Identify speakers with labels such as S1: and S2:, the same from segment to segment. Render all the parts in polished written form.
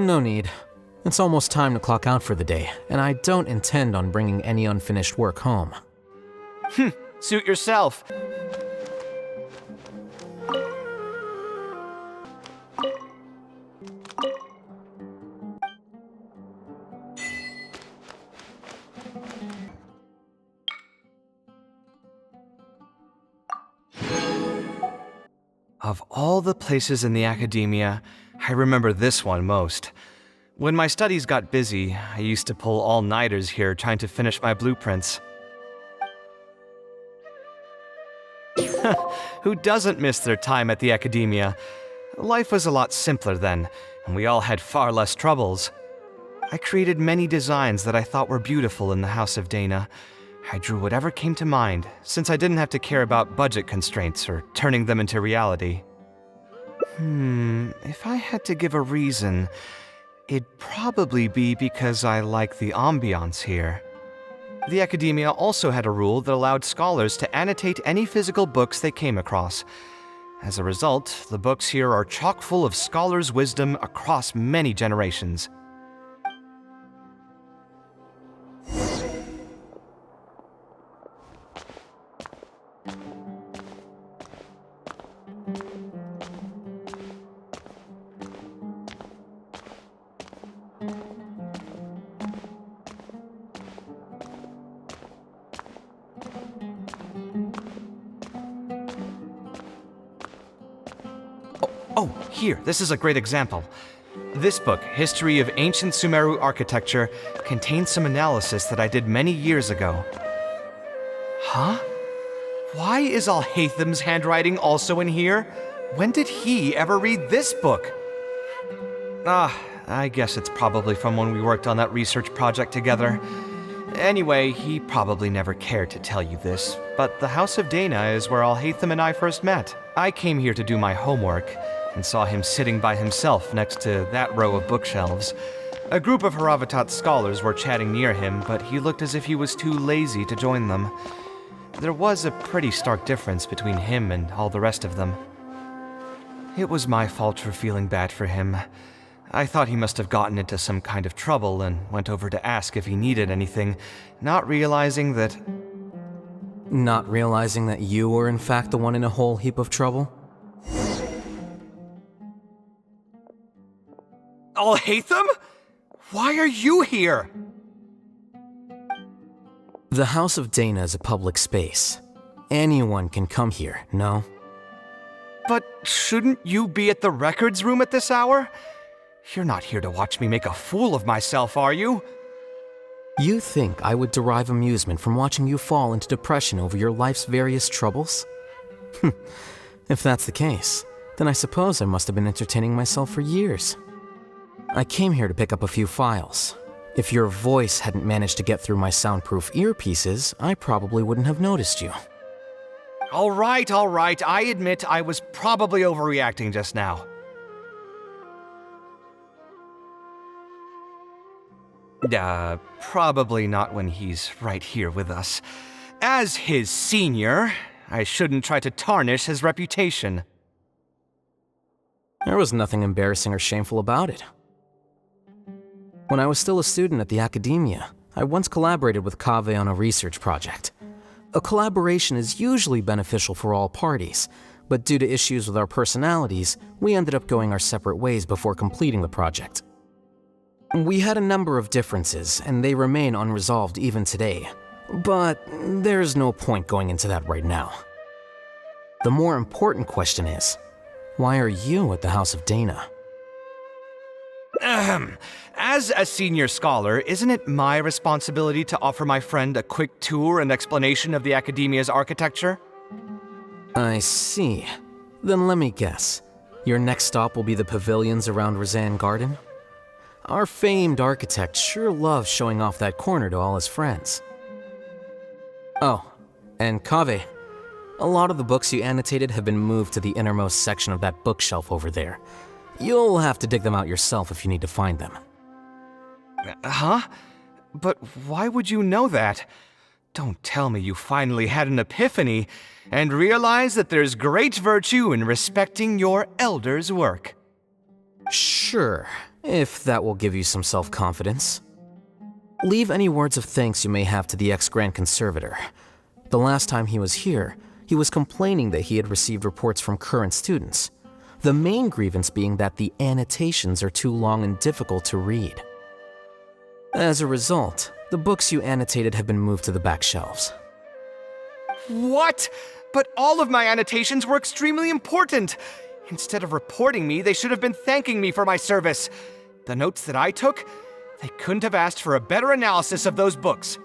S1: No need. It's almost time to clock out for the day, and I don't intend on bringing any unfinished work home.
S2: Suit yourself. Of all the places in the academia, I remember this one most. When my studies got busy, I used to pull all-nighters here trying to finish my blueprints. Who doesn't miss their time at the academia? Life was a lot simpler then, and we all had far less troubles. I created many designs that I thought were beautiful in the House of Dana. I drew whatever came to mind, since I didn't have to care about budget constraints or turning them into reality. If I had to give a reason, it'd probably be because I like the ambiance here. The academia also had a rule that allowed scholars to annotate any physical books they came across. As a result, the books here are chock full of scholars' wisdom across many generations. Oh, here, this is a great example. This book, History of Ancient Sumeru Architecture, contains some analysis that I did many years ago. Huh? Why is Alhaitham's handwriting also in here? When did he ever read this book? I guess it's probably from when we worked on that research project together. Anyway, he probably never cared to tell you this, but the House of Dana is where Alhaitham and I first met. I came here to do my homework, and saw him sitting by himself next to that row of bookshelves. A group of Haravatat scholars were chatting near him, but he looked as if he was too lazy to join them. There was a pretty stark difference between him and all the rest of them. It was my fault for feeling bad for him. I thought he must have gotten into some kind of trouble and went over to ask if he needed anything, not realizing that...
S1: Not realizing that you were in fact the one in a whole heap of trouble?
S2: Alhaitham? Why are you here?
S1: The House of Dana is a public space. Anyone can come here, no?
S2: But shouldn't you be at the records room at this hour? You're not here to watch me make a fool of myself, are you?
S1: You think I would derive amusement from watching you fall into depression over your life's various troubles? If that's the case, then I suppose I must have been entertaining myself for years. I came here to pick up a few files. If your voice hadn't managed to get through my soundproof earpieces, I probably wouldn't have noticed you.
S2: All right, I admit I was probably overreacting just now. Probably not when he's right here with us. As his senior, I shouldn't try to tarnish his reputation.
S1: There was nothing embarrassing or shameful about it. When I was still a student at the academia, I once collaborated with KAVEH on a research project. A collaboration is usually beneficial for all parties, but due to issues with our personalities, we ended up going our separate ways before completing the project. We had a number of differences, and they remain unresolved even today, but there's no point going into that right now. The more important question is, why are you at the House of Dana?
S2: As a senior scholar, isn't it my responsibility to offer my friend a quick tour and explanation of the academia's architecture?
S1: I see. Then let me guess. Your next stop will be the pavilions around Razan Garden? Our famed architect sure loves showing off that corner to all his friends. Oh, and KAVEH, a lot of the books you annotated have been moved to the innermost section of that bookshelf over there. You'll have to dig them out yourself if you need to find them.
S2: Huh? But why would you know that? Don't tell me you finally had an epiphany and realized that there's great virtue in respecting your elders' work.
S1: Sure. if that will give you some self-confidence. Leave any words of thanks you may have to the ex-Grand Conservator. The last time he was here, he was complaining that he had received reports from current students. The main grievance being that the annotations are too long and difficult to read. As a result, the books you annotated have been moved to the back shelves.
S2: What? But all of my annotations were extremely important. Instead of reporting me, they should have been thanking me for my service. The notes that I took, they couldn't have asked for a better analysis of those books.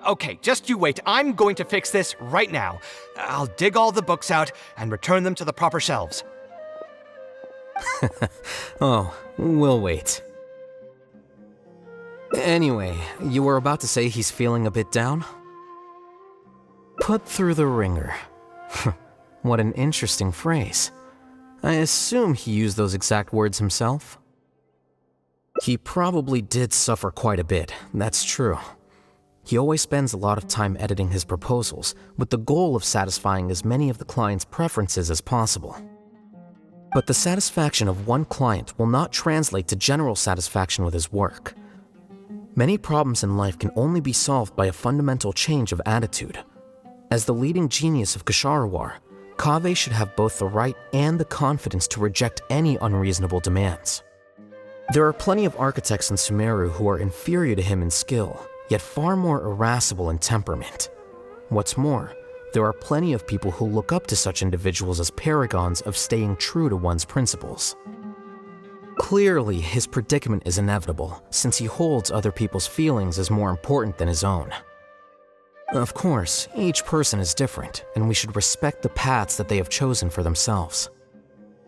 S2: Okay, just you wait. I'm going to fix this right now. I'll dig all the books out and return them to the proper shelves.
S1: Oh, we'll wait. Anyway, you were about to say he's feeling a bit down? Put through the ringer. What an interesting phrase. I assume he used those exact words himself? He probably did suffer quite a bit, that's true. He always spends a lot of time editing his proposals, with the goal of satisfying as many of the client's preferences as possible. But the satisfaction of one client will not translate to general satisfaction with his work. Many problems in life can only be solved by a fundamental change of attitude. As the leading genius of Ksharawar, KAVEH should have both the right and the confidence to reject any unreasonable demands. There are plenty of architects in Sumeru who are inferior to him in skill, yet far more irascible in temperament. What's more, there are plenty of people who look up to such individuals as paragons of staying true to one's principles. Clearly, his predicament is inevitable, since he holds other people's feelings as more important than his own. Of course, each person is different, and we should respect the paths that they have chosen for themselves.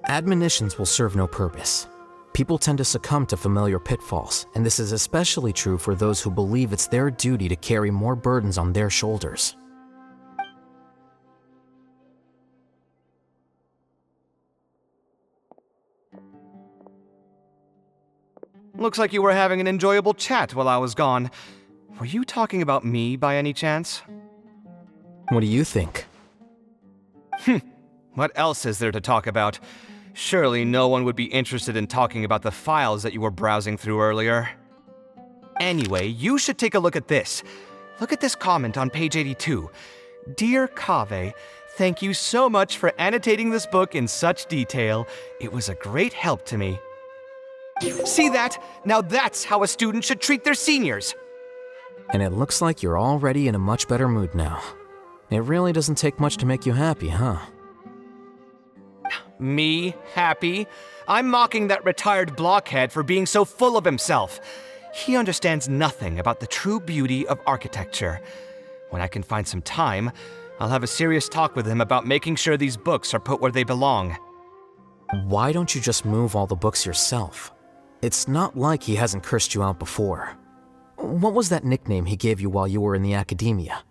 S1: Admonitions will serve no purpose. People tend to succumb to familiar pitfalls, and this is especially true for those who believe it's their duty to carry more burdens on their shoulders.
S2: Looks like you were having an enjoyable chat while I was gone. Were you talking about me by any chance?
S1: What do you think?
S2: What else is there to talk about? Surely no one would be interested in talking about the files that you were browsing through earlier. Anyway, you should take a look at this. Look at this comment on page 82. Dear KAVEH, thank you so much for annotating this book in such detail. It was a great help to me. See that? Now that's how a student should treat their seniors.
S1: And it looks like you're already in a much better mood now. It really doesn't take much to make you happy, huh?
S2: Me happy? I'm mocking that retired blockhead for being so full of himself. He understands nothing about the true beauty of architecture. When I can find some time, I'll have a serious talk with him about making sure these books are put where they belong.
S1: Why don't you just move all the books yourself? It's not like he hasn't cursed you out before. What was that nickname he gave you while you were in the academia?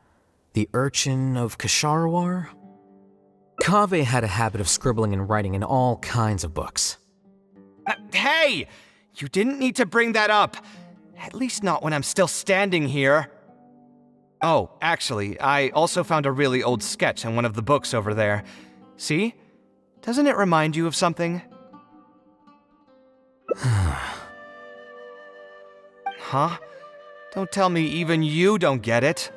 S1: The Urchin of Ksharawar? KAVEH had a habit of scribbling and writing in all kinds of books.
S2: Hey! You didn't need to bring that up. At least not when I'm still standing here. Oh, actually, I also found a really old sketch in one of the books over there. See? Doesn't it remind you of something? Huh? Don't tell me even you don't get it.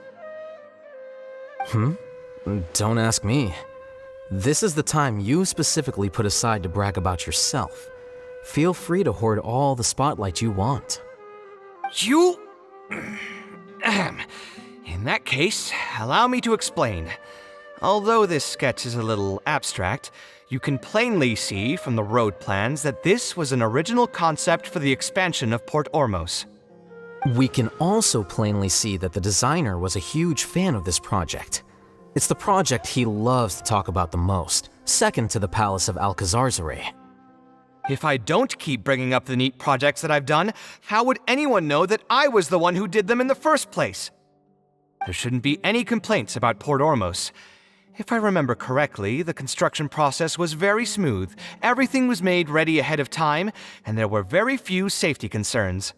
S1: Don't ask me. This is the time you specifically put aside to brag about yourself. Feel free to hoard all the spotlight you want.
S2: You... In that case, allow me to explain. Although this sketch is a little abstract, you can plainly see from the road plans that this was an original concept for the expansion of Port Ormos.
S1: We can also plainly see that the designer was a huge fan of this project. It's the project he loves to talk about the most, second to the Palace of Alcazarzare.
S2: If I don't keep bringing up the neat projects that I've done, how would anyone know that I was the one who did them in the first place? There shouldn't be any complaints about Port Ormos. If I remember correctly, the construction process was very smooth, everything was made ready ahead of time, and there were very few safety concerns.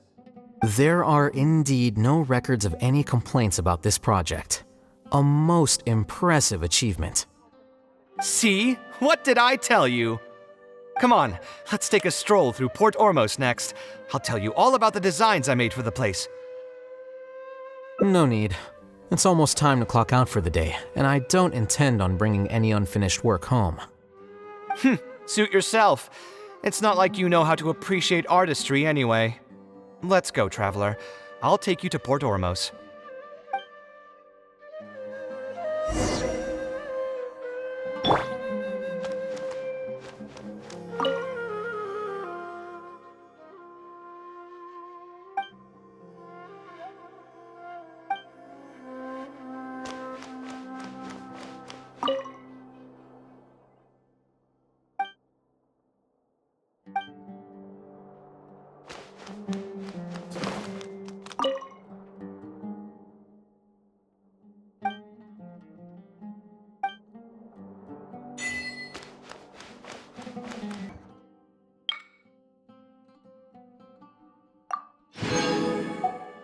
S1: There are indeed no records of any complaints about this project. A most impressive achievement.
S2: See? What did I tell you? Come on, let's take a stroll through Port Ormos next. I'll tell you all about the designs I made for the place.
S1: No need. It's almost time to clock out for the day, and I don't intend on bringing any unfinished work home.
S2: Suit yourself. It's not like you know how to appreciate artistry anyway. Let's go, traveler. I'll take you to Port Ormos.